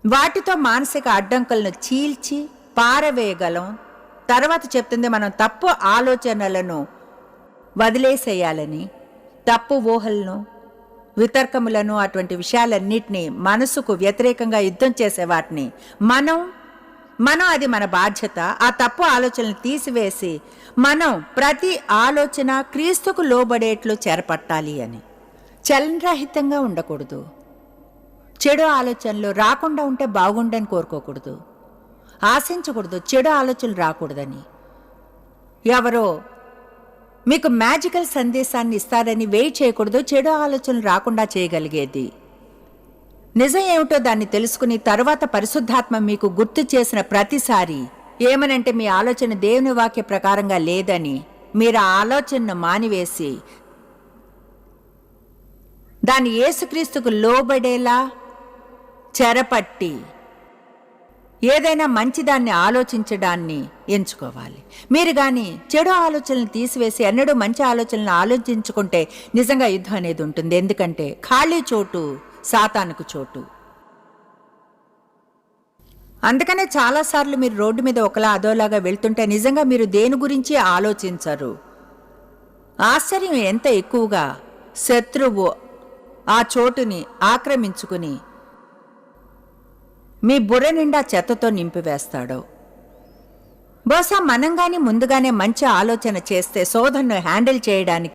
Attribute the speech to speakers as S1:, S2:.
S1: వాటితో మానసిక అడ్డంకులను చీల్చి పారవేయగలం. తర్వాత చెప్తుంది మనం తప్పు ఆలోచనలను వదిలేసేయాలని, తప్పు ఊహలను, వితర్కములను, అటువంటి విషయాలన్నిటినీ, మనసుకు వ్యతిరేకంగా యుద్ధం చేసే వాటిని మనం అది మన బాధ్యత. ఆ తప్పు ఆలోచనలు తీసివేసి మనం ప్రతి ఆలోచన క్రీస్తుకు లోబడేట్లు చేరపట్టాలి అని. చలనరహితంగా ఉండకూడదు. చెడు ఆలోచనలు రాకుండా ఉంటే బాగుండని కోరుకోకూడదు. ఆశించకూడదు చెడు ఆలోచనలు రాకూడదని. ఎవరో మీకు మ్యాజికల్ సందేశాన్ని ఇస్తారని వెయిట్ చేయకూడదు. చెడు ఆలోచనలు రాకుండా చేయగలిగేది నిజం ఏమిటో దాన్ని తెలుసుకుని తర్వాత పరిశుద్ధాత్మ మీకు గుర్తు చేసిన ప్రతిసారి ఏమనంటే మీ ఆలోచన దేవుని వాక్య ప్రకారంగా లేదని మీరు ఆ ఆలోచనను మానివేసి దాన్ని యేసుక్రీస్తుకు లోబడేలా చెరపట్టి ఏదైనా మంచిదాన్ని ఆలోచించడాన్ని ఎంచుకోవాలి. మీరు కానీ చెడు ఆలోచనలు తీసివేసి ఎన్నడూ మంచి ఆలోచనలను ఆలోచించుకుంటే నిజంగా యుద్ధం అనేది ఉంటుంది. ఎందుకంటే ఖాళీ చోటు సాతానుకు చోటు. అందుకనే చాలాసార్లు మీరు రోడ్డు మీద ఒకలా అదోలాగా వెళ్తుంటే నిజంగా మీరు దేని గురించి ఆలోచించరు. ఆశ్చర్యం ఎంత ఎక్కువగా శత్రువు ఆ చోటుని ఆక్రమించుకుని మీ బుర్ర నిండా చెత్తతో నింపివేస్తాడో. బహుశా మనం కానీ ముందుగానే మంచి ఆలోచన చేస్తే శోధనను హ్యాండిల్ చేయడానికి